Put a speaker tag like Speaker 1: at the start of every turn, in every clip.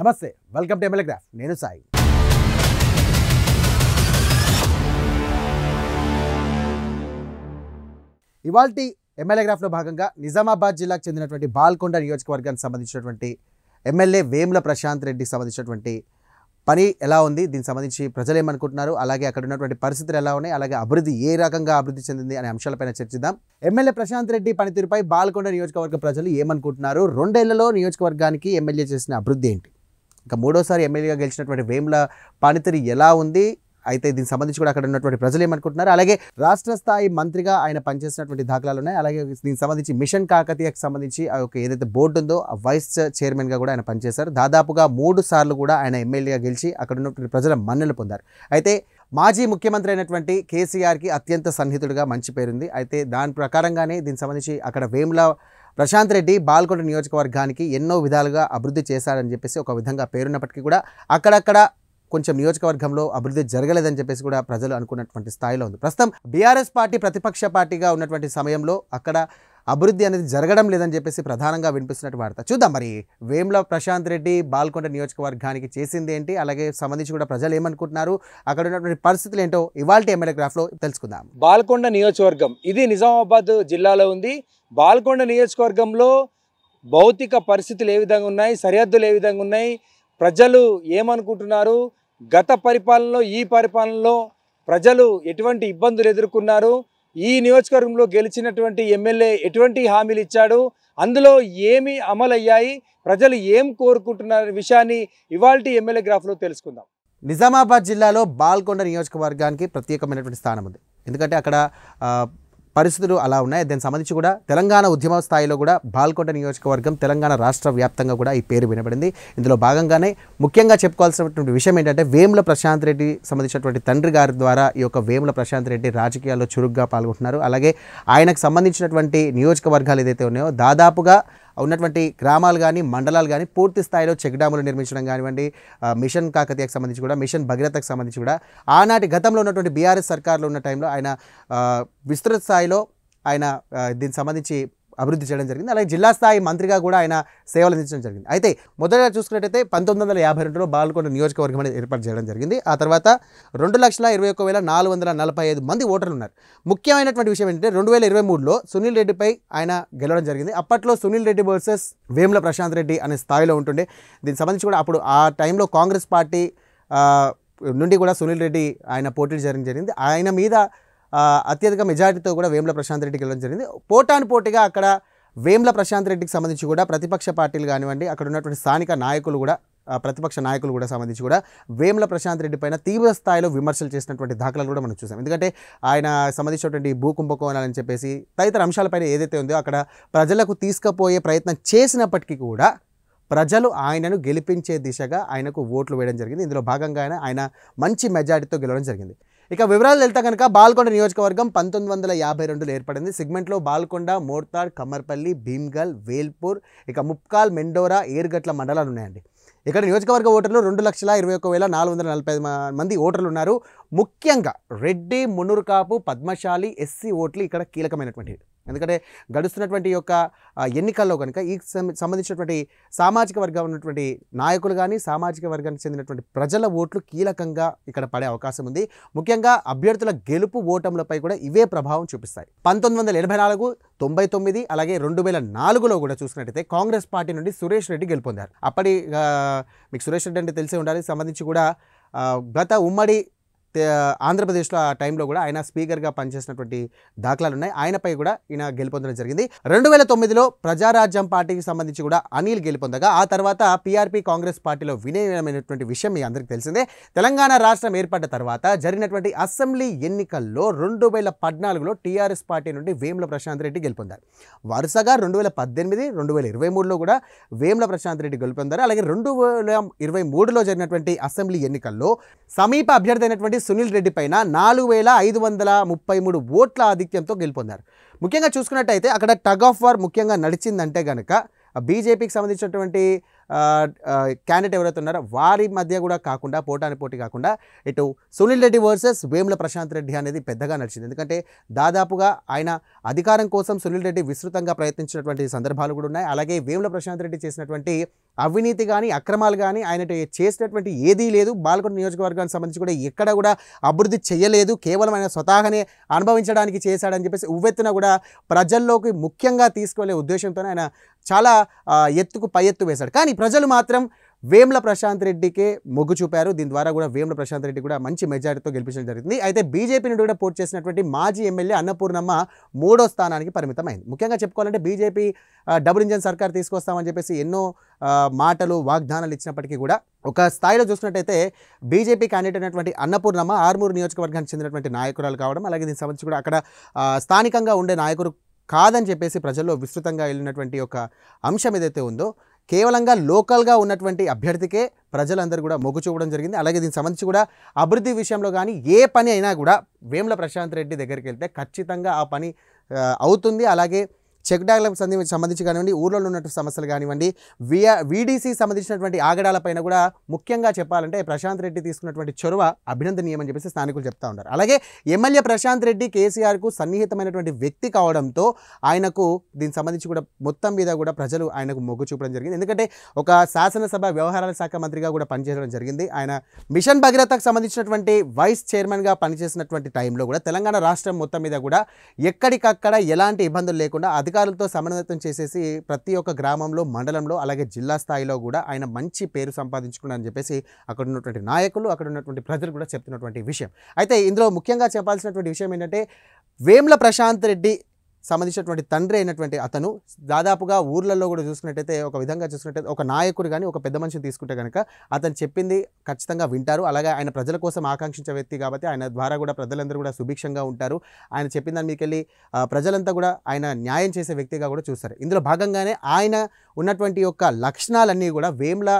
Speaker 1: నమస్తే, welcome to MLA graph. నేను సాయి. ఇవాల్టి ఎమ్మెల్యే గ్రాఫ్లో భాగంగా నిజామాబాద్ జిల్లాకు చెందినటువంటి బాల్కొండ నియోజకవర్గానికి సంబంధించినటువంటి ఎమ్మెల్యే వేముల ప్రశాంత్ రెడ్డికి సంబంధించినటువంటి పని ఎలా ఉంది, దీనికి సంబంధించి ప్రజలు ఏమనుకుంటున్నారు, అలాగే అక్కడ ఉన్నటువంటి పరిస్థితులు ఎలా ఉన్నాయి, అలాగే అభివృద్ధి ఏ రకంగా అభివృద్ధి చెందింది అనే అంశాలపైన చర్చిద్దాం. ఎమ్మెల్యే ప్రశాంత్ రెడ్డి పనితీరుపై బాల్కొండ నియోజకవర్గ ప్రజలు ఏమనుకుంటున్నారు, 2 ఏళ్లలో నియోజకవర్గానికి ఎమ్మెల్యే చేసిన అభివృద్ధి ఏంటి, ఇంకా 3వ సారి ఎమ్మెల్యేగా గెలిచినటువంటి వేముల పనితీరు ఎలా ఉంది, అయితే దీనికి సంబంధించి కూడా అక్కడ ఉన్నటువంటి ప్రజలు ఏమనుకుంటున్నారు, అలాగే రాష్ట్ర స్థాయి మంత్రిగా ఆయన పనిచేసినటువంటి దాఖలాలు ఉన్నాయి, అలాగే దీనికి సంబంధించి మిషన్ కాకతీయకు సంబంధించి ఏదైతే బోర్డు ఉందో ఆ వైస్ చైర్మన్గా కూడా ఆయన పనిచేశారు. దాదాపుగా 3 సార్లు కూడా ఆయన ఎమ్మెల్యేగా గెలిచి అక్కడ ఉన్నటువంటి ప్రజల మన్ననలు పొందారు. అయితే మాజీ ముఖ్యమంత్రి అయినటువంటి కేసీఆర్కి అత్యంత సన్నిహితుడిగా మంచి పేరుంది. అయితే దాని ప్రకారంగానే దీనికి సంబంధించి అక్కడ వేముల ప్రశాంత్ రెడ్డి బాల్కొండ నియోజకవర్గానికి ఎన్నో విధాలుగా అభివృద్ధి చేశారని చెప్పేసి ఒక విధంగా పేరున్నప్పటికీ కూడా అక్కడక్కడ కొంచెం నియోజకవర్గంలో అభివృద్ధి జరగలేదని చెప్పేసి కూడా ప్రజలు అనుకున్నటువంటి స్థాయిలో ఉంది. ప్రస్తుతం బీఆర్ఎస్ పార్టీ ప్రతిపక్ష పార్టీగా ఉన్నటువంటి సమయంలో అక్కడ అభివృద్ధి అనేది జరగడం లేదని చెప్పేసి ప్రధానంగా వినిపిస్తున్నట్టు వార్త. చూద్దాం మరి వేముల ప్రశాంత్ రెడ్డి బాల్కొండ నియోజకవర్గానికి చేసింది ఏంటి, అలాగే సంబంధించి కూడా ప్రజలు ఏమనుకుంటున్నారు, అక్కడ ఉన్నటువంటి పరిస్థితులు ఏంటో ఇవాల్టి ఎమ్మెల్యే గ్రాఫ్లో తెలుసుకుందాం.
Speaker 2: బాల్కొండ నియోజకవర్గం ఇది నిజామాబాద్ జిల్లాలో ఉంది. బాల్కొండ నియోజకవర్గంలో భౌతిక పరిస్థితులు ఏ విధంగా ఉన్నాయి, సరిహద్దులు ఏ విధంగా ఉన్నాయి, ప్రజలు ఏమనుకుంటున్నారు, గత పరిపాలనలో ఈ పరిపాలనలో ప్రజలు ఎటువంటి ఇబ్బందులు ఎదుర్కొన్నారు, ఈ నియోజకవర్గంలో గెలిచినటువంటి ఎమ్మెల్యే ఎటువంటి హామీలు ఇచ్చాడు, అందులో ఏమి అమలయ్యాయి, ప్రజలు ఏం కోరుకుంటున్నారు విషయాన్ని ఇవాల్టి ఎమ్మెల్యే గ్రాఫ్లో తెలుసుకుందాం.
Speaker 1: నిజామాబాద్ జిల్లాలో బాల్కొండ నియోజకవర్గానికి ప్రత్యేకమైనటువంటి స్థానం ఉంది. ఎందుకంటే అక్కడ పరిస్థితులు అలా ఉన్నాయి. దానికి సంబంధించి కూడా తెలంగాణ ఉద్యమ స్థాయిలో కూడా బాల్కొండ నియోజకవర్గం తెలంగాణ రాష్ట్ర వ్యాప్తంగా కూడా ఈ పేరు వినబడింది. ఇందులో భాగంగానే ముఖ్యంగా చెప్పుకోవాల్సినటువంటి విషయం ఏంటంటే వేముల ప్రశాంత్ రెడ్డి సంబంధించినటువంటి తండ్రి గారి ద్వారా ఈ యొక్క వేముల ప్రశాంత్ రెడ్డి రాజకీయాల్లో చురుగ్గా పాల్గొంటున్నారు. అలాగే ఆయనకు సంబంధించినటువంటి నియోజకవర్గాలు ఏదైతే ఉన్నాయో దాదాపుగా ఉన్నటువంటి గ్రామాలు కానీ మండలాలు కానీ పూర్తి స్థాయిలో చెక్ డ్యాములు నిర్మించడం కానివ్వండి, మిషన్ కాకతీయకు సంబంధించి కూడా, మిషన్ భగీరథకు సంబంధించి కూడా ఆనాటి గతంలో ఉన్నటువంటి బీఆర్ఎస్ సర్కార్లో ఉన్న టైంలో ఆయన విస్తృత స్థాయిలో ఆయన దీనికి సంబంధించి అభివృద్ధి చేయడం జరిగింది. అలాగే జిల్లా స్థాయి మంత్రిగా కూడా ఆయన సేవలు అందించడం జరిగింది. అయితే మొదటగా చూసుకున్నట్టయితే 1952లో బాల్కొండ నియోజకవర్గం అనేది ఏర్పాటు చేయడం జరిగింది. ఆ తర్వాత 2,21,445 మంది ఓటర్లు ఉన్నారు. ముఖ్యమైనటువంటి విషయం ఏంటంటే 2023లో సునీల్ రెడ్డిపై ఆయన గెలవడం జరిగింది. అప్పట్లో సునీల్ రెడ్డి వర్సెస్ వేముల ప్రశాంత్ రెడ్డి అనే స్థాయిలో ఉంటుండే. దీనికి సంబంధించి కూడా అప్పుడు ఆ టైంలో కాంగ్రెస్ పార్టీ నుండి కూడా సునీల్ రెడ్డి ఆయన పోటీ చేయడం జరిగింది. ఆయన మీద అత్యధిక మెజారిటీతో కూడా వేముల ప్రశాంత్ రెడ్డికి వెళ్ళడం జరిగింది. పోటానుపోటీగా అక్కడ వేముల ప్రశాంత్ రెడ్డికి సంబంధించి కూడా ప్రతిపక్ష పార్టీలు కానివ్వండి, అక్కడ ఉన్నటువంటి స్థానిక నాయకులు కూడా, ప్రతిపక్ష నాయకులు కూడా సంబంధించి కూడా వేముల ప్రశాంత్ రెడ్డి పైన తీవ్ర స్థాయిలో విమర్శలు చేసినటువంటి దాఖలాలు కూడా మనం చూసాం. ఎందుకంటే ఆయన సంబంధించినటువంటి భూ కుంభకోణాలని చెప్పేసి తదితర అంశాలపైన ఏదైతే ఉందో అక్కడ ప్రజలకు తీసుకుపోయే ప్రయత్నం చేసినప్పటికీ కూడా ప్రజలు ఆయనను గెలిపించే దిశగా ఆయనకు ఓట్లు వేయడం జరిగింది. ఇందులో భాగంగానే ఆయన మంచి మెజారిటీతో గెలవడం జరిగింది. ఇక వివరాలు వెళ్తే కనుక బాల్కొండ నియోజకవర్గం 1952లో ఏర్పడింది. సెగ్మెంట్లో బాల్కొండ, మోర్తాడ్, కమ్మర్పల్లి, భీమ్గల్, వేల్పూర్, ఇక ముప్కాల్, మెండోరా, ఏర్గట్ల మండలాలు ఉన్నాయండి. ఇక్కడ నియోజకవర్గ ఓటర్లు 2,21,445 మంది ఓటర్లు ఉన్నారు. ముఖ్యంగా రెడ్డి, మున్నూరు కాపు, పద్మశాలి, ఎస్సీ ఓట్లు ఇక్కడ కీలకమైనటువంటివి. ఎందుకంటే గడుస్తున్నటువంటి యొక్క ఎన్నికల్లో కనుక ఈ సంబంధించినటువంటి సామాజిక వర్గం ఉన్నటువంటి నాయకులు కానీ, సామాజిక వర్గానికి చెందినటువంటి ప్రజల ఓట్లు కీలకంగా ఇక్కడ పడే అవకాశం ఉంది. ముఖ్యంగా అభ్యర్థుల గెలుపు ఓటములపై కూడా ఇవే ప్రభావం చూపిస్తాయి. 1984, 99 అలాగే 2004లో కూడా చూసుకున్నట్టయితే కాంగ్రెస్ పార్టీ నుండి సురేష్ రెడ్డి గెలుపొందారు. అప్పటి మీకు సురేష్ రెడ్డి అంటే తెలిసే ఉండాలి. సంబంధించి కూడా గత ఉమ్మడి ఆంధ్రప్రదేశ్లో ఆ టైంలో కూడా ఆయన స్పీకర్గా పనిచేసినటువంటి దాఖలాలు ఉన్నాయి. ఆయనపై కూడా ఈయన గెలుపొందడం జరిగింది. 2009లో ప్రజారాజ్యం పార్టీకి సంబంధించి కూడా అనిల్ గెలుపొందగా ఆ తర్వాత పీఆర్పీ కాంగ్రెస్ పార్టీలో విలీనమైనటువంటి విషయం మీ అందరికీ తెలిసిందే. తెలంగాణ రాష్ట్రం ఏర్పడ్డ తర్వాత జరిగినటువంటి అసెంబ్లీ ఎన్నికల్లో 2014లో టీఆర్ఎస్ పార్టీ నుండి వేముల ప్రశాంత్ రెడ్డి గెలుపొందారు. వరుసగా 2018, 2023లో కూడా వేముల ప్రశాంత్ రెడ్డి గెలుపొందారు. అలాగే 2023లో జరిగినటువంటి అసెంబ్లీ ఎన్నికల్లో సమీప అభ్యర్థి అయినటువంటి సునీల్ రెడ్డి పైన 4,533 ఓట్ల ఆధిక్యంతో గెలుపొందారు. ముఖ్యంగా చూసుకున్నట్టయితే అక్కడ టగ్ ఆఫ్ వార్ ముఖ్యంగా నడిచిందంటే కనుక బీజేపీకి సంబంధించినటువంటి క్యాండిడేట్ ఎవరైతే ఉన్నారో వారి మధ్య కూడా కాకుండా పోటానిపోటీ కాకుండా ఇటు సునీల్ రెడ్డి వర్సెస్ వేముల ప్రశాంత్ రెడ్డి అనేది పెద్దగా నడిచింది. ఎందుకంటే దాదాపుగా ఆయన అధికారం కోసం సునీల్ రెడ్డి విస్తృతంగా ప్రయత్నించినటువంటి సందర్భాలు కూడా ఉన్నాయి. అలాగే వేముల ప్రశాంత్ రెడ్డి చేసినటువంటి అవినీతి కానీ అక్రమాలు కానీ ఆయన చేసినటువంటి ఏదీ లేదు. బాల్కొండ నియోజకవర్గానికి సంబంధించి కూడా ఎక్కడ కూడా అభివృద్ధి చేయలేదు, కేవలం ఆయన స్వతహాగానే అనుభవించడానికి చేశాడని చెప్పేసి ఉవ్వెత్తున కూడా ప్రజల్లోకి ముఖ్యంగా తీసుకువెళ్ళే ఉద్దేశంతో ఆయన చాలా ఎత్తుకు పై ఎత్తు వేశాడు. కానీ ప్రజలు మాత్రం వేముల ప్రశాంత్ రెడ్డికే మొగ్గు చూపారు. దీని ద్వారా కూడా వేముల ప్రశాంత్ రెడ్డి కూడా మంచి మెజారిటీతో గెలిపించడం జరిగింది. అయితే బీజేపీ నుండి కూడా పోటీ చేసినటువంటి మాజీ ఎమ్మెల్యే అన్నపూర్ణమ్మ 3వ స్థానానికి పరిమితమైంది. ముఖ్యంగా చెప్పుకోవాలంటే బీజేపీ డబుల్ ఇంజన్ సర్కార్ తీసుకొస్తామని చెప్పేసి ఎన్నో మాటలు వాగ్దానాలు ఇచ్చినప్పటికీ కూడా ఒక స్థాయిలో చూసినట్టయితే బీజేపీ క్యాండిడేట్ అయినటువంటి అన్నపూర్ణమ్మ ఆర్మూరు నియోజకవర్గానికి చెందినటువంటి నాయకురాలు కావడం, అలాగే దీనికి సంబంధించి కూడా అక్కడ స్థానికంగా ఉండే నాయకుడు కాదని చెప్పేసి ప్రజల్లో విస్తృతంగా వెళ్ళినటువంటి ఒక అంశం ఏదైతే ఉందో కేవలంగా లోకల్గా ఉన్నటువంటి అభ్యర్థికే ప్రజలందరూ కూడా మొగ్గు చూపడం జరిగింది. అలాగే దీనికి సంబంధించి కూడా అభివృద్ధి విషయంలో కానీ ఏ పని అయినా కూడా వేముల ప్రశాంత్ రెడ్డి దగ్గరికి వెళ్తే ఖచ్చితంగా ఆ పని అవుతుంది. అలాగే చెక్ డ్యామ్లకు సంబంధించి కానివ్వండి, ఊర్లో ఉన్నటువంటి సమస్యలు కానివ్వండి, వీడీసీ సంబంధించినటువంటి ఆగడాలపైన కూడా ముఖ్యంగా చెప్పాలంటే ప్రశాంత్ రెడ్డి తీసుకున్నటువంటి చొరవ అభినందనీయమని చెప్పేసి స్థానికులు చెప్తా ఉన్నారు. అలాగే ఎమ్మెల్యే ప్రశాంత్ రెడ్డి కేసీఆర్కు సన్నిహితమైనటువంటి వ్యక్తి కావడంతో ఆయనకు దీనికి సంబంధించి కూడా మొత్తం మీద కూడా ప్రజలు ఆయనకు మొగ్గు చూపడం జరిగింది. ఎందుకంటే ఒక శాసనసభ వ్యవహారాల శాఖ మంత్రిగా కూడా పనిచేయడం జరిగింది. ఆయన మిషన్ భగీరథకు సంబంధించినటువంటి వైస్ చైర్మన్గా పనిచేసినటువంటి టైంలో కూడా తెలంగాణ రాష్ట్రం మొత్తం మీద కూడా ఎక్కడికక్కడ ఎలాంటి ఇబ్బందులు లేకుండా అధికారులతో సమన్వయం చేసేసి ప్రతి ఒక్క గ్రామంలో, మండలంలో, అలాగే జిల్లా స్థాయిలో కూడా ఆయన మంచి పేరు సంపాదించుకున్నారని చెప్పేసి అక్కడ ఉన్నటువంటి నాయకులు, అక్కడ ఉన్నటువంటి ప్రజలు కూడా చెప్తున్నటువంటి విషయం. అయితే ఇందులో ముఖ్యంగా చెప్పాల్సినటువంటి విషయం ఏంటంటే వేముల ప్రశాంత్ రెడ్డి సంబంధించినటువంటి తండ్రి అయినటువంటి అతను దాదాపుగా ఊర్లలో కూడా చూసుకున్నట్టయితే ఒక విధంగా చూసుకున్నట్టయితే ఒక నాయకుడు కానీ ఒక పెద్ద మనిషిని తీసుకుంటే కనుక అతను చెప్పింది ఖచ్చితంగా వింటారు. అలాగే ఆయన ప్రజల కోసం ఆకాంక్షించే వ్యక్తి కాబట్టి ఆయన ద్వారా కూడా ప్రజలందరూ కూడా సుభిక్షంగా ఉంటారు. ఆయన చెప్పిన దాని మీకెళ్ళి ప్రజలంతా కూడా ఆయన న్యాయం చేసే వ్యక్తిగా కూడా చూస్తారు. ఇందులో భాగంగానే ఆయన ఉన్నటువంటి యొక్క లక్షణాలన్నీ కూడా వేముల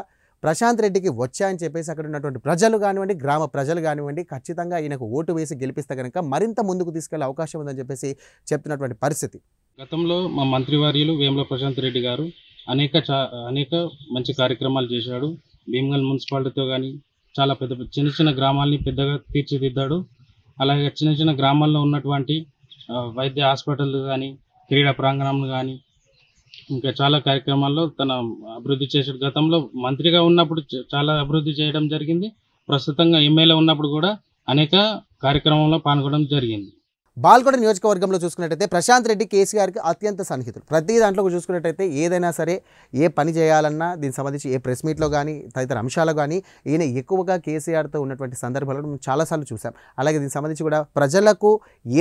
Speaker 1: ప్రశాంత్ రెడ్డికి వచ్చాయని చెప్పేసి అక్కడ ఉన్నటువంటి ప్రజలు కానివ్వండి, గ్రామ ప్రజలు కానివ్వండి ఖచ్చితంగా ఈయనకు ఓటు వేసి గెలిపిస్తే కనుక మరింత ముందుకు తీసుకెళ్లే అవకాశం ఉందని చెప్పేసి చెప్తున్నటువంటి పరిస్థితి.
Speaker 3: గతంలో మా మంత్రివర్యులు వేముల ప్రశాంత్ రెడ్డి గారు అనేక మంచి కార్యక్రమాలు చేశాడు. భీమగల్ మున్సిపాలిటీతో కానీ చాలా చిన్న చిన్న గ్రామాలని పెద్దగా తీర్చిదిద్దాడు. అలాగే చిన్న చిన్న గ్రామాల్లో ఉన్నటువంటి వైద్య హాస్పిటల్ కానీ, క్రీడా ప్రాంగణం కానీ ఇంకా చాలా కార్యక్రమాల్లో తన అభివృద్ధి చేశాడు. గతంలో మంత్రిగా ఉన్నప్పుడు చాలా అభివృద్ధి చేయడం జరిగింది. ప్రస్తుతంగా ఎమ్మెల్యే ఉన్నప్పుడు కూడా అనేక కార్యక్రమంలో పాల్గొనడం జరిగింది.
Speaker 1: బాల్కొండ నియోజకవర్గంలో చూసుకున్నట్టయితే ప్రశాంత్ రెడ్డి కేసీఆర్కి అత్యంత సన్నిహితులు. ప్రతి దాంట్లో చూసుకున్నట్టయితే ఏదైనా సరే ఏ పని చేయాలన్నా దీనికి సంబంధించి ఏ ప్రెస్ మీట్లో కానీ తదితర అంశాలు కానీ ఈయన ఎక్కువగా కేసీఆర్తో ఉన్నటువంటి సందర్భాలను మనం చాలాసార్లు చూసాం. అలాగే దీనికి సంబంధించి కూడా ప్రజలకు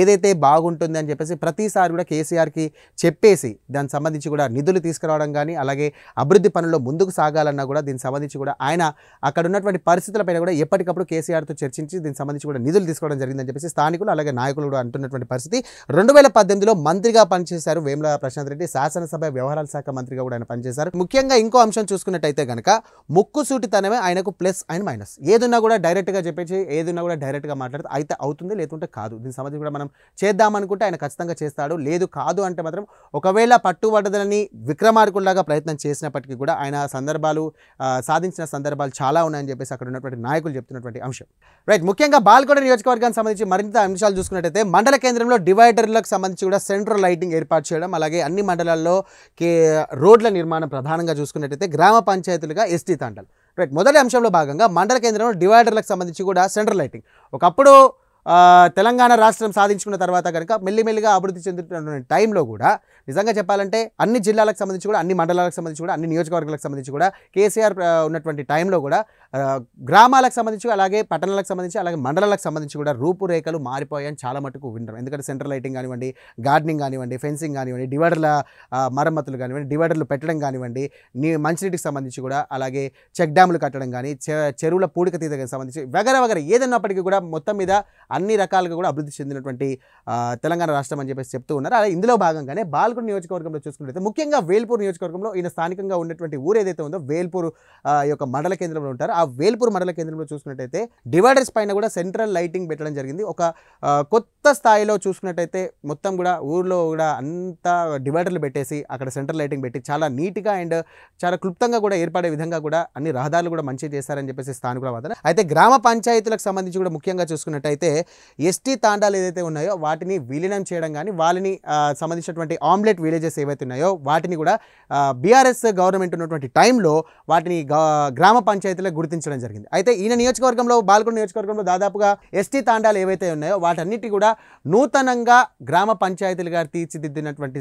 Speaker 1: ఏదైతే బాగుంటుంది అని చెప్పేసి ప్రతిసారి కూడా కేసీఆర్కి చెప్పేసి దానికి సంబంధించి కూడా నిధులు తీసుకురావడం కానీ, అలాగే అభివృద్ధి పనుల్లో ముందుకు సాగాలన్నా కూడా దీనికి సంబంధించి కూడా ఆయన అక్కడ ఉన్నటువంటి పరిస్థితులపైన కూడా ఎప్పటికప్పుడు కేసీఆర్తో చర్చించి దీనికి సంబంధించి కూడా నిధులు తీసుకోవడం జరిగిందని చెప్పేసి స్థానికులు అలాగే నాయకులు కూడా అంటున్నారు. పరిస్థితి 2018లో మంత్రిగా పనిచేశారు వేముల ప్రశాంత్ రెడ్డి. శాసనసభ వ్యవహారాల శాఖ మంత్రిగా కూడా ఆయన పనిచేశారు. ముఖ్యంగా ఇంకో అంశం చూసుకున్నట్టయితే కనుక ముక్కుసూటితనమే ఆయనకు ప్లస్ అండ్ మైనస్. ఏదున్నా కూడా డైరెక్ట్గా చెప్పేసి ఏదున్నా కూడా డైరెక్ట్గా మాట్లాడితే అయితే అవుతుంది, లేకుంటే కాదు. దీనికి సంబంధించి కూడా మనం చేద్దామనుకుంటే ఆయన ఖచ్చితంగా చేస్తాడు, లేదు కాదు అంటే మాత్రం ఒకవేళ పట్టుబడదని విక్రమార్కుల్లాగా ప్రయత్నం చేసినప్పటికీ కూడా ఆయన సాధించిన సందర్భాలు చాలా ఉన్నాయని చెప్పేసి అక్కడ ఉన్నటువంటి నాయకులు చెప్తున్నటువంటి అంశం. రైట్. ముఖ్యంగా బాల్కొండ నియోజకవర్గానికి సంబంధించి మరింత అంశాలు చూసుకున్నట్టయితే మండల కేంద్రంలో డివైడర్లకు సంబంధించి కూడా సెంట్రల్ లైటింగ్ ఏర్పాటు చేయడం, అలాగే అన్ని మండలాల్లో రోడ్ల నిర్మాణం ప్రధానంగా చూసుకున్నట్టయితే గ్రామ పంచాయతీలుగా ఎస్టీ తండాలు. రైట్. మొదటి అంశంలో భాగంగా మండల కేంద్రంలో డివైడర్లకు సంబంధించి కూడా సెంట్రల్ లైటింగ్. ఒకప్పుడు తెలంగాణ రాష్ట్రం సాధించుకున్న తర్వాత కనుక మెల్లిమెల్లిగా అభివృద్ధి చెందుతున్న టైంలో కూడా నిజంగా చెప్పాలంటే అన్ని జిల్లాలకు సంబంధించి కూడా, అన్ని మండలాలకు సంబంధించి కూడా, అన్ని నియోజకవర్గాలకు సంబంధించి కూడా కేసీఆర్ ఉన్నటువంటి టైంలో కూడా గ్రామాలకు సంబంధించి అలాగే పట్టణాలకు సంబంధించి అలాగే మండలాలకు సంబంధించి కూడా రూపురేఖలు మారిపోయాయని చాలా మటుకు వింటాం. ఎందుకంటే సెంట్రల్ లైటింగ్ కానివ్వండి, గార్డెనింగ్ కానివ్వండి, ఫెన్సింగ్ కానివ్వండి, డివైడర్ల మరమ్మతులు కానివ్వండి, డివైడర్లు పెట్టడం కానివ్వండి, మంచినీటికి సంబంధించి కూడా, అలాగే చెక్ డ్యాములు కట్టడం కానీ, చెరువుల పూడిక తీతకి సంబంధించి వగర ఏదన్నప్పటికీ కూడా మొత్తం మీద అన్ని రకాలుగా కూడా అభివృద్ధి చెందినటువంటి తెలంగాణ రాష్ట్రం అని చెప్పేసి చెప్తూ ఉన్నారు. అలా ఇందులో భాగంగానే బాల్కొండ నియోజకవర్గంలో చూసుకున్నట్లయితే ముఖ్యంగా వేల్పూర్ నియోజకవర్గంలో ఈయన స్థానికంగా ఉన్నటువంటి ఊరు ఏదైతే ఉందో వేల్పూర్ యొక్క మండల కేంద్రంలో ఉంటారు. ఆ వేల్పూర్ మండల కేంద్రంలో చూసుకున్నట్టయితే డివైడర్స్ పైన కూడా సెంట్రల్ లైటింగ్ పెట్టడం జరిగింది. ఒక కొత్త స్థాయిలో చూసుకున్నట్టయితే మొత్తం కూడా ఊర్లో కూడా అంతా డివైడర్లు పెట్టేసి అక్కడ సెంట్రల్ లైటింగ్ పెట్టి చాలా నీట్గా అండ్ చాలా క్లుప్తంగా కూడా ఏర్పడే విధంగా కూడా అన్ని రహదారులు కూడా మంచిగా చేశారని చెప్పేసి స్థానికుల వాదన. అయితే గ్రామ పంచాయతీలకు సంబంధించి కూడా ముఖ్యంగా చూసుకున్నట్టయితే ఎస్టీ తాండాలు ఏదైతే ఉన్నాయో వాటిని విలీనం చేయడం కానీ వాళ్ళని సంబంధించినటువంటి ఆమ్లెట్ విలేజెస్ ఏవైతే ఉన్నాయో వాటిని కూడా బీఆర్ఎస్ గవర్నమెంట్ ఉన్నటువంటి టైంలో వాటిని గ్రామ పంచాయతీలకు గుర్తించడం జరిగింది. అయితే ఈయన నియోజకవర్గంలో బాల్కొండ నియోజకవర్గంలో దాదాపుగా ఎస్టీ తాండాలు ఏవైతే ఉన్నాయో వాటన్నిటి కూడా నూతనంగా గ్రామ పంచాయతీలుగా తీర్చిదిద్దినటువంటి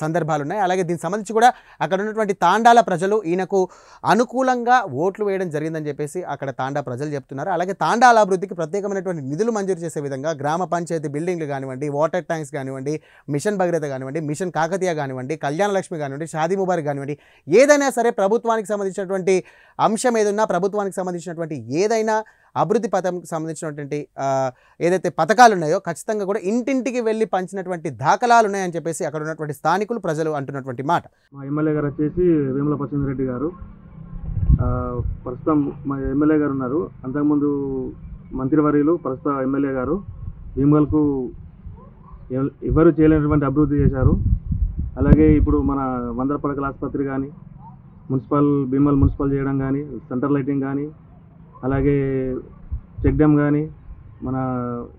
Speaker 1: సందర్భాలు ఉన్నాయి. అలాగే దీనికి సంబంధించి కూడా అక్కడ ఉన్నటువంటి తాండాల ప్రజలు ఈయనకు అనుకూలంగా ఓట్లు వేయడం జరిగిందని చెప్పేసి అక్కడ తాండా ప్రజలు చెప్తున్నారు. అలాగే తాండాల అభివృద్ధికి ప్రత్యేకమైనటువంటి నిధులు మంజూరు చేసే విధంగా గ్రామ పంచాయతీ బిల్డింగ్లు కానివ్వండి, వాటర్ ట్యాంక్స్ కానివ్వండి, మిషన్ భగీరథ కానివ్వండి, మిషన్ కాకతీయ కానివ్వండి, కళ్యాణ లక్ష్మి కానివ్వండి, షాదీ ముబారక్ కానివ్వండి, ఏదైనా సరే ప్రభుత్వానికి సంబంధించినటువంటి అంశం ఏదైనా ప్రభుత్వానికి సంబంధించినటువంటి ఏదైనా అభివృద్ధి పథకంకి సంబంధించినటువంటి ఏదైతే పథకాలు ఉన్నాయో ఖచ్చితంగా కూడా ఇంటింటికి వెళ్ళి పంచినటువంటి దాఖలాలు ఉన్నాయని చెప్పేసి అక్కడ ఉన్నటువంటి స్థానికులు ప్రజలు అంటున్నటువంటి మాట.
Speaker 4: మా ఎమ్మెల్యే గారు వచ్చేసి వేముల ప్రశాంత్ రెడ్డి గారు. ప్రస్తుతం మా ఎమ్మెల్యే గారు ఉన్నారు. అంతకుముందు మంత్రివర్యులు ప్రస్తుత ఎమ్మెల్యే గారు భీమగల్కు ఎవరు చేయలేనటువంటి అభివృద్ధి చేశారు. అలాగే ఇప్పుడు మన 100 పడకల ఆసుపత్రి కానీ, భీమగల్ మున్సిపల్ చేయడం కానీ, సెంట్రల్ లైటింగ్ కానీ, అలాగే చెక్ డ్యామ్ కానీ, మన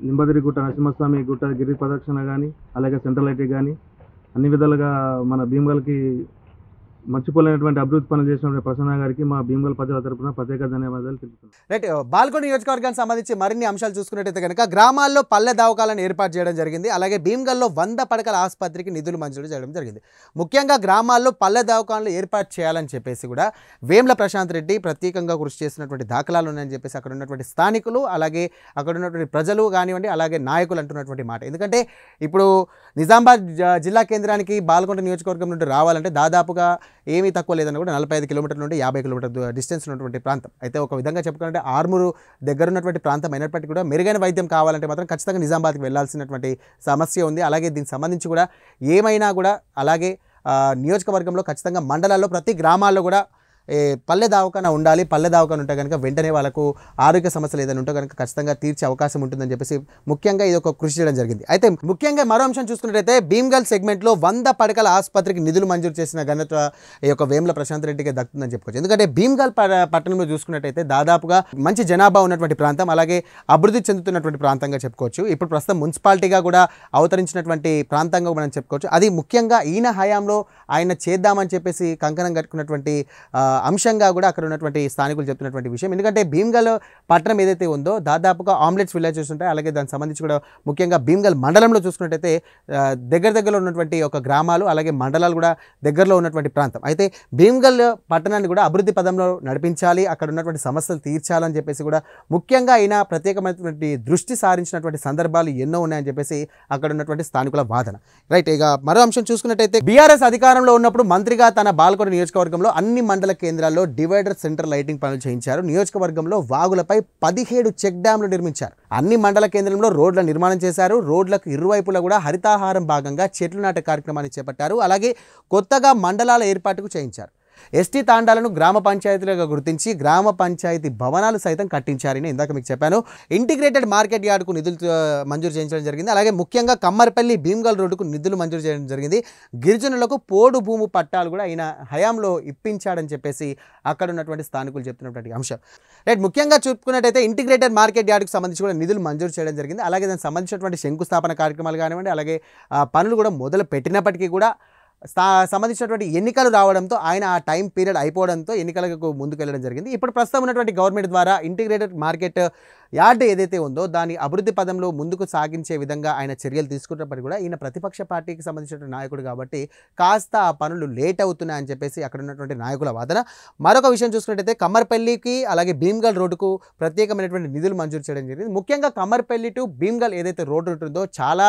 Speaker 4: లింబదిరి గుట్ట నరసింహస్వామి గుట్ట గిరి ప్రదక్షిణ కానీ, అలాగే సెంట్రల్ లైటింగ్ కానీ అన్ని విధాలుగా మన భీమగల్కి మర్చిపోలేనటువంటి అభివృద్ధి పనులు చేసినటువంటి ప్రసన్న గారికి మా భీమగల్ ప్రజల తరపున ప్రత్యేక ధన్యవాదాలు తెలుపుతున్నాను.
Speaker 1: రైట్, బాల్కొండ నియోజకవర్గానికి సంబంధించి మరిన్ని అంశాలు చూసుకున్నట్టయితే కనుక గ్రామాల్లో పల్లె దవాఖాలను ఏర్పాటు చేయడం జరిగింది. అలాగే భీమగల్లో 100 పడకల ఆసుపత్రికి నిధులు మంజూరు చేయడం జరిగింది. ముఖ్యంగా గ్రామాల్లో పల్లె దవాఖానాలు ఏర్పాటు చేయాలని చెప్పేసి కూడా వేముల ప్రశాంత్ రెడ్డి ప్రత్యేకంగా కృషి చేసినటువంటి దాఖలాలు ఉన్నాయని చెప్పేసి అక్కడ ఉన్నటువంటి స్థానికులు అలాగే అక్కడ ఉన్నటువంటి ప్రజలు కానివ్వండి అలాగే నాయకులు అంటున్నటువంటి మాట. ఎందుకంటే ఇప్పుడు నిజామాబాద్ జిల్లా కేంద్రానికి బాల్కొండ నియోజకవర్గం నుండి రావాలంటే దాదాపుగా ఏమీ తక్కువ లేదని కూడా 45 కిలోమీటర్ల నుండి 50 కిలోమీటర్ల డిస్టెన్స్ ఉన్నటువంటి ప్రాంతం. అయితే ఒక విధంగా చెప్పుకుంటే ఆర్మూరు దగ్గర ఉన్నటువంటి ప్రాంతం అయినప్పటికీ కూడా మెరుగైన వైద్యం కావాలంటే మాత్రం ఖచ్చితంగా నిజామాబాద్కి వెళ్లాల్సినటువంటి సమస్య ఉంది. అలాగే దీనికి సంబంధించి కూడా ఏమైనా కూడా అలాగే నియోజకవర్గంలో ఖచ్చితంగా మండలాల్లో ప్రతి గ్రామాల్లో కూడా పల్లె దవాఖానా ఉండాలి. పల్లె దవాఖానా ఉంటే కనుక వెంటనే వాళ్ళకు ఆరోగ్య సమస్యలు ఏదైనా ఉంటే కనుక ఖచ్చితంగా తీర్చే అవకాశం ఉంటుందని చెప్పేసి ముఖ్యంగా ఇది ఒక కృషి చేయడం జరిగింది. అయితే ముఖ్యంగా మరో అంశం చూసుకున్నట్టయితే భీమగల్ సెగ్మెంట్లో 100 పడకల ఆసుపత్రికి నిధులు మంజూరు చేసిన ఘనత ఈ యొక్క వేముల ప్రశాంత్ రెడ్డికి దక్కుతుందని చెప్పుకోవచ్చు. ఎందుకంటే భీమగల్ పట్టణంలో చూసుకున్నట్టయితే దాదాపుగా మంచి జనాభా ఉన్నటువంటి ప్రాంతం, అలాగే అభివృద్ధి చెందుతున్నటువంటి ప్రాంతంగా చెప్పుకోవచ్చు. ఇప్పుడు ప్రస్తుతం మున్సిపాలిటీగా కూడా అవతరించినటువంటి ప్రాంతంగా మనం చెప్పుకోవచ్చు. అది ముఖ్యంగా ఈయన హయాంలో ఆయన చేద్దామని చెప్పేసి కంకణం కట్టుకున్నటువంటి అంశంగా కూడా అక్కడ ఉన్నటువంటి స్థానికులు చెప్తున్నటువంటి విషయం. ఎందుకంటే భీమగల్ పట్టణం ఏదైతే ఉందో దాదాపుగా ఆమ్లెట్స్ విలేజెస్ ఉంటాయి. అలాగే దానికి సంబంధించి కూడా ముఖ్యంగా భీమగల్ మండలంలో చూసుకున్నట్టయితే దగ్గరలో ఉన్నటువంటి ఒక గ్రామాలు అలాగే మండలాలు కూడా దగ్గరలో ఉన్నటువంటి ప్రాంతం. అయితే భీమగల్ పట్టణాన్ని కూడా అభివృద్ధి పదంలో నడిపించాలి, అక్కడ ఉన్నటువంటి సమస్యలు తీర్చాలని చెప్పేసి కూడా ముఖ్యంగా ఈయన ప్రత్యేకమైనటువంటి దృష్టి సారించినటువంటి సందర్భాలు ఎన్నో ఉన్నాయని చెప్పేసి అక్కడ ఉన్నటువంటి స్థానికుల వాదన. రైట్, ఇక మరో అంశం చూసుకున్నట్టయితే బీఆర్ఎస్ అధికారంలో ఉన్నప్పుడు మంత్రిగా తన బాల్కొండ నియోజకవర్గంలో అన్ని మండల కేంద్రాల్లో డివైడర్ సెంటర్ లైటింగ్ పనులు చేయించారు. నియోజకవర్గంలో వాగులపై 17 చెక్ డ్యాంలు నిర్మించారు. అన్ని మండల కేంద్రంలో రోడ్ల నిర్మాణం చేశారు. రోడ్లకు ఇరువైపులా కూడా హరితాహారం భాగంగా చెట్లు నాటే కార్యక్రమాన్ని చేపట్టారు. అలాగే కొత్తగా మండలాల ఏర్పాటుకు చేయించారు. ఎస్టీ తాండాలను గ్రామ పంచాయతీలుగా గుర్తించి గ్రామ పంచాయతీ భవనాలు సైతం కట్టించారని ఇందాక మీకు చెప్పాను. ఇంటిగ్రేటెడ్ మార్కెట్ యార్డుకు నిధులు మంజూరు చేయించడం జరిగింది. అలాగే ముఖ్యంగా కమ్మర్పల్లి భీమగల్ రోడ్డుకు నిధులు మంజూరు చేయడం జరిగింది. గిరిజనులకు పోడు భూము పట్టాలు కూడా ఈయన హయాంలో ఇప్పించాడని చెప్పేసి అక్కడ ఉన్నటువంటి స్థానికులు చెప్తున్నటువంటి అంశం. రైట్, ముఖ్యంగా చూసుకున్నట్టయితే ఇంటిగ్రేటెడ్ మార్కెట్ యార్డుకు సంబంధించి కూడా నిధులు మంజూరు చేయడం జరిగింది. అలాగే దానికి సంబంధించినటువంటి శంకుస్థాపన కార్యక్రమాలు కానివ్వండి అలాగే పనులు కూడా మొదలు పెట్టినప్పటికీ కూడా సంబంధించినటువంటి ఎన్నికలు రావడంతో ఆయన ఆ టైం పీరియడ్ అయిపోవడంతో ఎన్నికలకు ముందుకెళ్ళడం జరిగింది. ఇప్పుడు ప్రస్తుతం ఉన్నటువంటి గవర్నమెంట్ ద్వారా ఇంటిగ్రేటెడ్ మార్కెట్ యార్డ్ ఏదైతే ఉందో దాని అభివృద్ధి పదంలో ముందుకు సాగించే విధంగా ఆయన చర్యలు తీసుకున్నప్పటికీ కూడా ఈయన ప్రతిపక్ష పార్టీకి సంబంధించిన నాయకుడు కాబట్టి కాస్త ఆ పనులు లేట్ అవుతున్నాయని చెప్పేసి అక్కడ ఉన్నటువంటి నాయకుల వాదన. మరొక విషయం చూసుకున్నట్టయితే కమ్మర్పల్లికి అలాగే భీమగల్ రోడ్డుకు ప్రత్యేకమైనటువంటి నిధులు మంజూరు చేయడం జరిగింది. ముఖ్యంగా కమ్మర్పల్లి టు భీమగల్ ఏదైతే రోడ్డు ఉంటుందో చాలా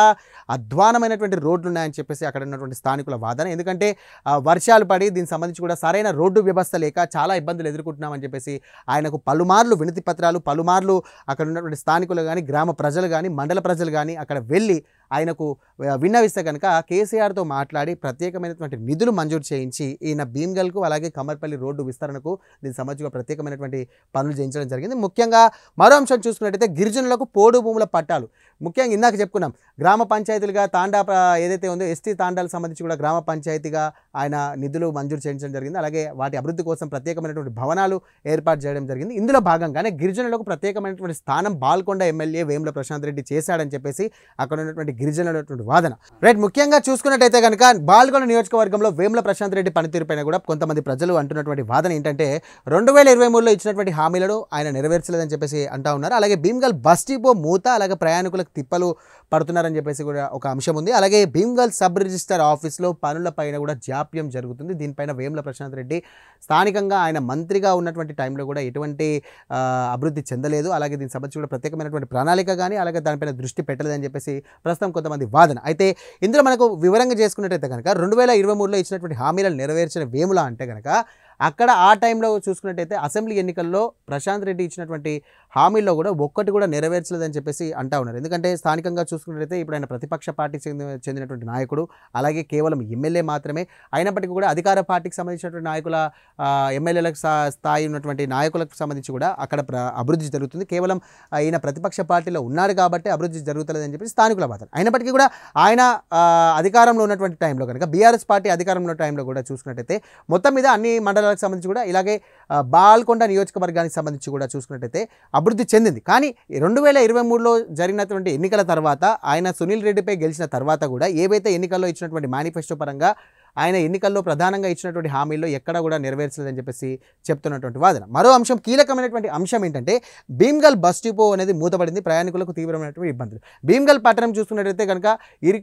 Speaker 1: అధ్వానమైనటువంటి రోడ్లు ఉన్నాయని చెప్పేసి అక్కడ ఉన్నటువంటి స్థానికుల వాదన. ఎందుకంటే వర్షాలు పడి దీనికి సంబంధించి కూడా సరైన రోడ్డు వ్యవస్థ లేక చాలా ఇబ్బందులు ఎదుర్కొంటున్నామని చెప్పేసి ఆయనకు పలుమార్లు వినతి పత్రాలు పలుమార్లు అక్కడ ఉన్నటువంటి స్థానికులు కానీ గ్రామ ప్రజలు కానీ మండల ప్రజలు కానీ అక్కడ వెళ్ళి ఆయనకు విన్నవిస్తే కనుక కేసీఆర్తో మాట్లాడి ప్రత్యేకమైనటువంటి నిధులు మంజూరు చేయించి ఈయన భీమ్గల్కు అలాగే కమర్పల్లి రోడ్డు విస్తరణకు దీనికి సంబంధించిన ప్రత్యేకమైనటువంటి పనులు చేయించడం జరిగింది. ముఖ్యంగా మరో అంశం చూసుకున్నట్టయితే గిరిజనులకు పోడు భూముల పట్టాలు, ముఖ్యంగా ఇందాక చెప్పుకున్నాం గ్రామ పంచాయతీలుగా తాండా ఏదైతే ఉందో ఎస్టీ తాండాలకు సంబంధించి కూడా గ్రామ పంచాయతీగా ఆయన నిధులు మంజూరు చేయించడం జరిగింది. అలాగే వాటి అభివృద్ధి కోసం ప్రత్యేకమైనటువంటి భవనాలు ఏర్పాటు చేయడం జరిగింది. ఇందులో భాగంగానే గిరిజనులకు ప్రత్యేకమైనటువంటి స్థానం బాల్కొండ ఎమ్మెల్యే వేముల ప్రశాంత్ రెడ్డి చేశాడని చెప్పేసి అక్కడ ఉన్నటువంటి గిరిజనులటువంటి వాదన. రైట్, ముఖ్యంగా చూసుకున్నట్టయితే కనుక బాల్కొండ నియోజకవర్గంలో వేముల ప్రశాంత్ రెడ్డి పనితీరుపైన కూడా కొంతమంది ప్రజలు అంటున్నటువంటి వాదన ఏంటంటే 2023లో ఇచ్చినటువంటి హామీలను ఆయన నెరవేర్చలేదని చెప్పేసి అంటా ఉన్నారు. అలాగే భీమ్గల్ బస్ డిపో మూత, అలాగే ప్రయాణికులకు తిప్పలు పడుతున్నారని చెప్పేసి కూడా ఒక అంశం ఉంది. అలాగే భీమ్గల్ సబ్ రిజిస్టర్ ఆఫీస్లో పనులపైన కూడా జాప్యం జరుగుతుంది. దీనిపైన వేముల ప్రశాంత్ రెడ్డి స్థానికంగా ఆయన మంత్రిగా ఉన్నటువంటి టైంలో కూడా ఎటువంటి అభివృద్ధి చెందలేదు. అలాగే దీనికి సంబంధించి కూడా ప్రత్యేకమైనటువంటి ప్రణాళిక కానీ అలాగే దానిపైన దృష్టి పెట్టలేదని చెప్పేసి ప్రస్తుతం కొంతమంది వాదన. అయితే ఇందులో మనకు వివరంగా చేసుకున్నట్టయితే కనుక 2023లో ఇచ్చినటువంటి హామీలను నెరవేర్చిన వేముల అంటే కనుక అక్కడ ఆ టైంలో చూసుకున్నట్టయితే అసెంబ్లీ ఎన్నికల్లో ప్రశాంత్ రెడ్డి ఇచ్చినటువంటి హామీల్లో కూడా ఒక్కటి కూడా నెరవేర్చలేదని చెప్పేసి అంటా ఉన్నారు. ఎందుకంటే స్థానికంగా చూసుకున్నట్టయితే ఇప్పుడు ఆయన ప్రతిపక్ష పార్టీకి చెందినటువంటి నాయకుడు, అలాగే కేవలం ఎమ్మెల్యే మాత్రమే అయినప్పటికీ కూడా అధికార పార్టీకి సంబంధించినటువంటి నాయకుల ఎమ్మెల్యేలకు స్థాయి ఉన్నటువంటి నాయకులకు సంబంధించి కూడా అక్కడ అభివృద్ధి జరుగుతుంది. కేవలం ఈయన ప్రతిపక్ష పార్టీలో ఉన్నాడు కాబట్టి అభివృద్ధి జరుగుతలేదని చెప్పి స్థానికుల బాధ. అయినప్పటికీ కూడా ఆయన అధికారంలో ఉన్నటువంటి టైంలో కనుక బీఆర్ఎస్ పార్టీ అధికారంలో ఉన్న టైంలో కూడా చూసుకున్నట్టయితే మొత్తం మీద అన్ని మండలాలకు సంబంధించి కూడా ఇలాగే బాల్కొండ నియోజకవర్గానికి సంబంధించి కూడా చూసుకున్నట్టయితే అభివృద్ధి చెందింది. కానీ 2023లో జరిగినటువంటి ఎన్నికల తర్వాత ఆయన సునీల్ రెడ్డిపై గెలిచిన తర్వాత కూడా ఏవైతే ఎన్నికల్లో ఇచ్చినటువంటి మేనిఫెస్టో పరంగా ఆయన ఎన్నికల్లో ప్రధానంగా ఇచ్చినటువంటి హామీల్లో ఎక్కడా కూడా నెరవేర్చలేదని చెప్పేసి చెప్తున్నటువంటి వాదన. మరో అంశం, కీలకమైనటువంటి అంశం ఏంటంటే భీమ్గల్ బస్ డిపో అనేది మూతపడింది, ప్రయాణికులకు తీవ్రమైనటువంటి ఇబ్బందులు. భీమ్గల్ పట్టణం చూసుకున్నట్టయితే కనుక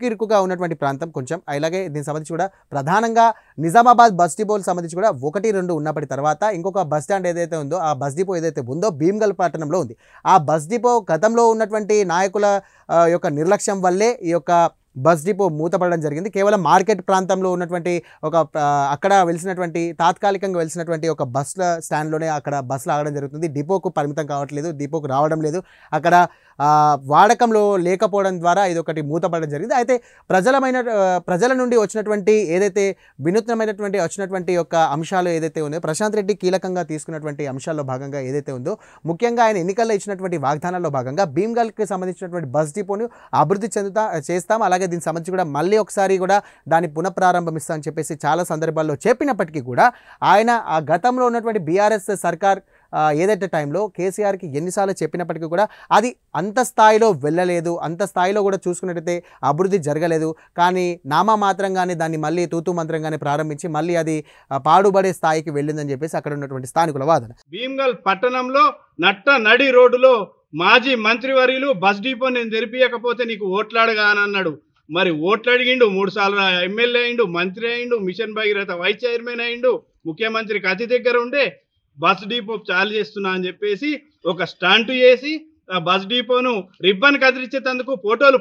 Speaker 1: ఇరుకుగా ఉన్నటువంటి ప్రాంతం కొంచెం. అలాగే దీనికి సంబంధించి కూడా ప్రధానంగా నిజామాబాద్ బస్ డిపోలకు సంబంధించి కూడా 1-2 ఉన్నప్పటి తర్వాత ఇంకొక బస్ స్టాండ్ ఏదైతే ఉందో ఆ బస్ డిపో ఏదైతే ఉందో భీమ్గల్ పట్టణంలో ఉంది. ఆ బస్ డిపో గతంలో ఉన్నటువంటి నాయకుల యొక్క నిర్లక్ష్యం వల్లే ఈ యొక్క బస్ డిపో మూతపడడం జరిగింది. కేవలం మార్కెట్ ప్రాంతంలో ఉన్నటువంటి ఒక అక్కడ వెలిసినటువంటి తాత్కాలికంగా వెలిసినటువంటి ఒక బస్ల స్టాండ్లోనే అక్కడ బస్సులు ఆగడం జరుగుతుంది. డిపోకు పరిమితం కావట్లేదు, డిపోకు రావడం లేదు, అక్కడ వాడకంలో లేకపోవడం ద్వారా ఇది ఒకటి మూతపడడం జరిగింది. అయితే ప్రజల నుండి వచ్చినటువంటి ఏదైతే వినూత్నమైనటువంటి వచ్చినటువంటి యొక్క అంశాలు ఏదైతే ఉన్నాయో ప్రశాంత్ రెడ్డి కీలకంగా తీసుకున్నటువంటి అంశాల్లో భాగంగా ఏదైతే ఉందో ముఖ్యంగా ఆయన ఎన్నికల్లో ఇచ్చినటువంటి వాగ్దానాల్లో భాగంగా భీమ్గల్కి సంబంధించినటువంటి బస్ డిపోను అభివృద్ధి చేస్తాం, అలాగే దీనికి సంబంధించి కూడా మళ్ళీ ఒకసారి కూడా దాన్ని పునఃప్రారంభిస్తామని చెప్పేసి చాలా సందర్భాల్లో చెప్పినప్పటికీ కూడా ఆయన ఆ గతంలో ఉన్నటువంటి బీఆర్ఎస్ సర్కార్ ఏదైతే టైంలో కేసీఆర్కి ఎన్నిసార్లు చెప్పినప్పటికీ కూడా అది అంత స్థాయిలో వెళ్ళలేదు, అంత స్థాయిలో కూడా చూసుకున్నట్టయితే అభివృద్ధి జరగలేదు. కానీ నామమాత్రంగానే దాన్ని మళ్ళీ తూతూ మంత్రంగానే ప్రారంభించి మళ్ళీ అది పాడుబడే స్థాయికి వెళ్ళిందని చెప్పేసి అక్కడ ఉన్నటువంటి స్థానికుల వాదన.
Speaker 5: భీమ్గల్ పట్టణంలో నడి రోడ్డులో మాజీ మంత్రివర్యులు బస్ డిపో నేను తెరిపియకపోతే నీకు ఓట్లాడగా అని అన్నాడు. మరి ఓట్లాడిగిండు, 3 సార్లు ఎమ్మెల్యే అయిండు, మంత్రి అయిండు, మిషన్ భగీరథ వైస్ చైర్మన్ అయిండు, ముఖ్యమంత్రికి అతి దగ్గర ఉండే బస్ డిపో చాలు చేస్తున్నా అని చెప్పేసి ఒక స్టంట్ చేసి ఆ బస్ డిపోను రిబ్బన్ కదిలించేందుకు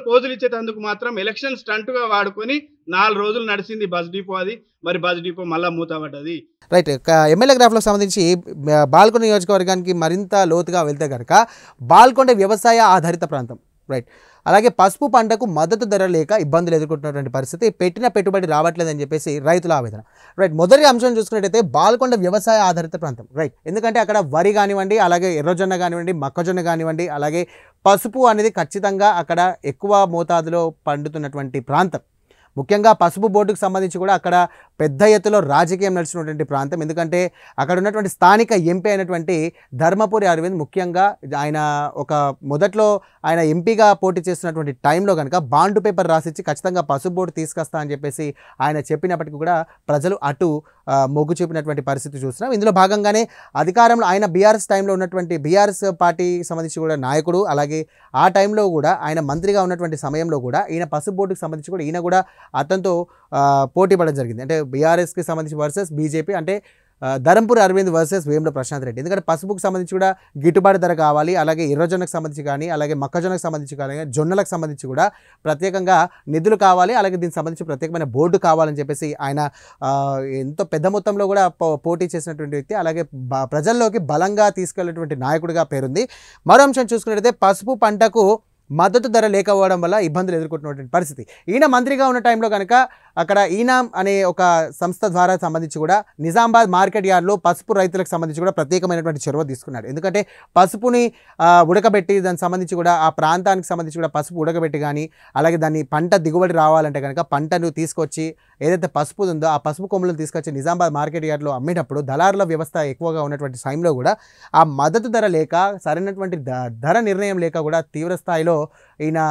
Speaker 5: పోజులు ఇచ్చేందుకు మాత్రం ఎలక్షన్ స్టంట్గా వాడుకొని 4 రోజులు నడిచింది బస్ డిపో. అది మరి బస్ డిపో మళ్ళా మూతపడ్డది.
Speaker 1: రైట్, ఎమ్మెల్యే గ్రాఫ్లో సంబంధించి బాల్కొండ నియోజకవర్గానికి మరింత లోతుగా వెళ్తే కనుక బాల్కొండ వ్యవసాయ ఆధారిత ప్రాంతం. రైట్, అలాగే పసుపు పంటకు మద్దతు ధర లేక ఇబ్బందులు ఎదుర్కొంటున్నటువంటి పరిస్థితి, పెట్టిన పెట్టుబడి రావట్లేదని చెప్పేసి రైతుల ఆవేదన. రైట్, మొదటి అంశం చూసుకున్నట్టయితే బాల్కొండ వ్యవసాయ ఆధారిత ప్రాంతం. రైట్, ఎందుకంటే అక్కడ వరి కానివ్వండి, అలాగే ఎర్రజొన్న కానివ్వండి, మొక్కజొన్న కానివ్వండి, అలాగే పసుపు అనేది ఖచ్చితంగా అక్కడ ఎక్కువ మోతాదులో పండుతున్నటువంటి ప్రాంతం. ముఖ్యంగా పసుపు బోర్డుకు సంబంధించి కూడా అక్కడ పెద్ద ఎత్తులో రాజకీయం నడిచినటువంటి ప్రాంతం. ఎందుకంటే అక్కడ ఉన్నటువంటి స్థానిక ఎంపీ అయినటువంటి ధర్మపురి అరవింద్ ముఖ్యంగా ఆయన మొదట్లో ఆయన ఎంపీగా పోటీ చేస్తున్నటువంటి టైంలో కనుక బాండ్ పేపర్ రాసిచ్చి ఖచ్చితంగా పసుపు బోర్డు తీసుకొస్తా అని చెప్పేసి ఆయన చెప్పినప్పటికీ కూడా ప్రజలు అటు మొగ్గు చూపినటువంటి పరిస్థితి చూస్తున్నాం. ఇందులో భాగంగానే అధికారంలో ఆయన బీఆర్ఎస్ టైంలో ఉన్నటువంటి బీఆర్ఎస్ పార్టీ సంబంధించి కూడా నాయకుడు, అలాగే ఆ టైంలో కూడా ఆయన మంత్రిగా ఉన్నటువంటి సమయంలో కూడా ఈయన పసుపు బోర్డుకు సంబంధించి కూడా ఈయన కూడా అతనితో పోటీ పడడం జరిగింది. అంటే బీఆర్ఎస్కి సంబంధించి వర్సెస్ బీజేపీ, అంటే ధరంపూర్ అరవింద్ వర్సెస్ వేముల ప్రశాంత్ రెడ్డి. ఎందుకంటే పసుపుకు సంబంధించి కూడా గిట్టుబాటు ధర కావాలి, అలాగే ఎర్రజొన్నకు సంబంధించి కానీ, అలాగే మొక్కజొన్నకు సంబంధించి కానీ, జొన్నలకు సంబంధించి కూడా ప్రత్యేకంగా నిధులు కావాలి, అలాగే దీనికి సంబంధించి ప్రత్యేకమైన బోర్డు కావాలని చెప్పేసి ఆయన ఎంతో పెద్ద మొత్తంలో కూడా పోటీ చేసినటువంటి వ్యక్తి, అలాగే ప్రజల్లోకి బలంగా తీసుకెళ్లేటువంటి నాయకుడిగా పేరుంది. మరో అంశం చూసుకున్నట్లయితే పసుపు పంటకు మద్దతు ధర లేకపోవడం వల్ల ఇబ్బందులు ఎదుర్కొంటున్నటువంటి పరిస్థితి. ఈయన మంత్రిగా ఉన్న టైంలో కనుక అక్కడ ఈనాం అనే ఒక సంస్థ ద్వారా సంబంధించి కూడా నిజామాబాద్ మార్కెట్ యార్డ్లో పసుపు రైతులకు సంబంధించి కూడా ప్రత్యేకమైనటువంటి చొరవ తీసుకున్నాడు. ఎందుకంటే పసుపుని ఉడకబెట్టి దానికి సంబంధించి కూడా ఆ ప్రాంతానికి సంబంధించి కూడా పసుపు ఉడకబెట్టి కానీ అలాగే దాన్ని పంట దిగుబడి రావాలంటే కనుక పంటను తీసుకొచ్చి ఏదైతే పసుపు ఉందో ఆ పసుపు కొమ్ములను తీసుకొచ్చి నిజామాబాద్ మార్కెట్ యార్డ్లో అమ్మేటప్పుడు దళారుల వ్యవస్థ ఎక్కువగా ఉన్నటువంటి టైంలో కూడా ఆ మద్దతు ధర లేక సరైనటువంటి ధర నిర్ణయం లేక కూడా తీవ్ర స్థాయిలో ఈయన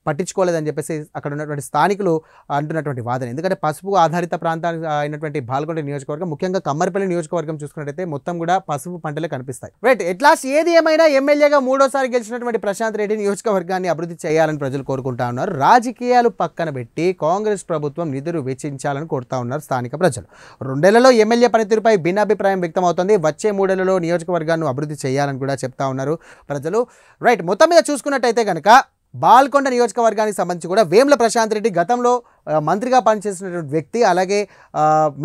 Speaker 1: పట్టించుకోలేదని చెప్పేసి అక్కడ ఉన్నటువంటి స్థానికులు అంటున్నటువంటి వాదన. ఎందుకంటే పసుపు ఆధారిత ప్రాంతానికి అయినటువంటి బాల్కొండ నియోజకవర్గం, ముఖ్యంగా కమ్మరిపల్లి నియోజకవర్గం చూసుకున్నట్టయితే మొత్తం కూడా పసుపు పంటలే కనిపిస్తాయి. రైట్, ఎట్లాస్ట్ ఏది ఏమైనా ఎమ్మెల్యేగా 3వ సారి గెలిచినటువంటి ప్రశాంత్ రెడ్డి నియోజకవర్గాన్ని అభివృద్ధి చేయాలని ప్రజలు కోరుకుంటా ఉన్నారు. రాజకీయాలు పక్కన పెట్టి కాంగ్రెస్ ప్రభుత్వం నిధులు వెచ్చించాలని కోరుతా ఉన్నారు స్థానిక ప్రజలు. 2 ఏళ్లలో ఎమ్మెల్యే పనితీరుపై భిన్నాభిప్రాయం వ్యక్తం అవుతుంది. వచ్చే 3 ఏళ్లలో నియోజకవర్గాన్ని అభివృద్ధి చేయాలని కూడా చెప్తా ఉన్నారు ప్రజలు. రైట్, మొత్తం మీద చూసుకున్నట్టయితే కనుక బాల్కొండ నియోజకవర్గానికి సంబంధించి కూడా వేముల ప్రశాంత్ రెడ్డి గతంలో మంత్రిగా పనిచేసినటువంటి వ్యక్తి. అలాగే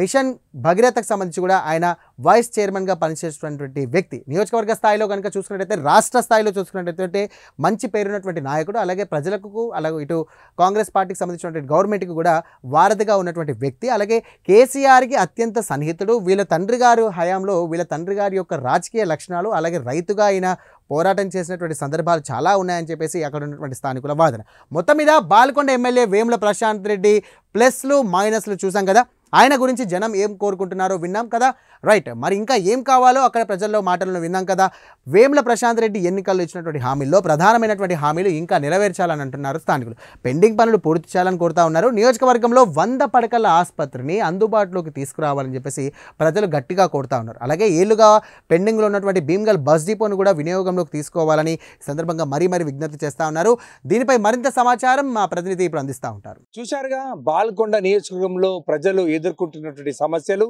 Speaker 1: మిషన్ భగీరథకు సంబంధించి కూడా ఆయన వైస్ చైర్మన్గా పనిచేసినటువంటి వ్యక్తి. నియోజకవర్గ స్థాయిలో కనుక చూసుకున్నట్టయితే రాష్ట్ర స్థాయిలో చూసుకున్నట్టయితే మంచి పేరున్నటువంటి నాయకుడు. అలాగే ప్రజలకు అలాగే ఇటు కాంగ్రెస్ పార్టీకి సంబంధించినటువంటి గవర్నమెంట్కి కూడా వారధిగా ఉన్నటువంటి వ్యక్తి. అలాగే కేసీఆర్కి అత్యంత సన్నిహితుడు. వీళ్ళ తండ్రి గారు హయాంలో వీళ్ళ తండ్రి గారి యొక్క రాజకీయ లక్షణాలు అలాగే రైతుగా ఆయన పోరాటం చేసినటువంటి సందర్భాలు చాలా ఉన్నాయని చెప్పేసి అక్కడ ఉన్నటువంటి స్థానికుల వాదన. మొత్తం మీద బాల్కొండ ఎమ్మెల్యే వేముల ప్రశాంత్ రెడ్డి ప్లస్లు మైనస్లు చూసాం కదా. ఆయన గురించి జనం ఏం కోరుకుంటున్నారో విన్నాం కదా. రైట్, మరి ఇంకా ఏం కావాలో అక్కడ ప్రజల్లో మాటలను విన్నాం కదా. వేముల ప్రశాంత్ రెడ్డి ఎన్నికల్లో ఇచ్చినటువంటి హామీల్లో ప్రధానమైనటువంటి హామీలు ఇంకా నెరవేర్చాలని అంటున్నారు స్థానికులు. పెండింగ్ పనులు పూర్తి చేయాలని కోరుతా ఉన్నారు. నియోజకవర్గంలో 100 పడకల ఆసుపత్రిని అందుబాటులోకి తీసుకురావాలని చెప్పేసి ప్రజలు గట్టిగా కోరుతా ఉన్నారు. అలాగే ఏళ్లుగా పెండింగ్లో ఉన్నటువంటి భీమ్గల్ బస్ డిపోను కూడా వినియోగంలోకి తీసుకోవాలని సందర్భంగా మరీ విజ్ఞప్తి చేస్తూ ఉన్నారు. దీనిపై మరింత సమాచారం మా ప్రతినిధి ఇప్పుడు అందిస్తూ ఉంటారు.
Speaker 2: చూశారుగా బాల్కొండ నియోజకవర్గంలో ప్రజలు ఎదుర్కొంటున్నటువంటి సమస్యలు.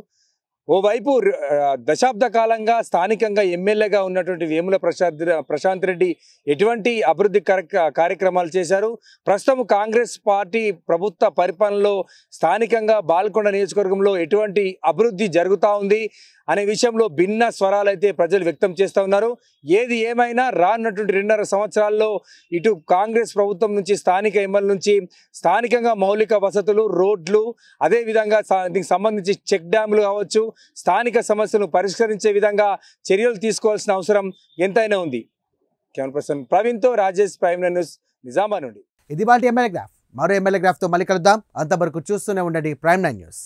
Speaker 2: ఓవైపు దశాబ్ద కాలంగా స్థానికంగా ఎమ్మెల్యేగా ఉన్నటువంటి వేముల ప్రశాంత్ రెడ్డి ఎటువంటి అభివృద్ధి కార్యక్రమాలు చేశారు, ప్రస్తుతం కాంగ్రెస్ పార్టీ ప్రభుత్వ పరిపాలనలో స్థానికంగా బాల్కొండ నియోజకవర్గంలో ఎటువంటి అభివృద్ధి జరుగుతూ ఉంది అనే విషయంలో భిన్న స్వరాలు అయితే ప్రజలు వ్యక్తం చేస్తూ ఉన్నారు. ఏది ఏమైనా రానున్నటువంటి 2.5 సంవత్సరాల్లో ఇటు కాంగ్రెస్ ప్రభుత్వం నుంచి స్థానిక ఎమ్మెల్యే నుంచి స్థానికంగా మౌలిక వసతులు, రోడ్లు, అదేవిధంగా దీనికి సంబంధించి చెక్ డ్యాములు కావచ్చు, స్థానిక సమస్యలను పరిష్కరించే విధంగా చర్యలు తీసుకోవాల్సిన అవసరం ఎంతైనా ఉంది. కెమెరా పర్సన్ ప్రవీణ్తో రాజేష్, ప్రైమ్ న్యూస్, నిజామాబాద్ నుండి.
Speaker 1: ఇది వాటి ఎమ్మెల్యే గ్రాఫ్. మరో ఎమ్మెల్యే గ్రాఫ్తో మళ్ళీ కలుద్దాం. అంతవరకు చూస్తూనే ఉండండి ప్రైమ్ 9 న్యూస్.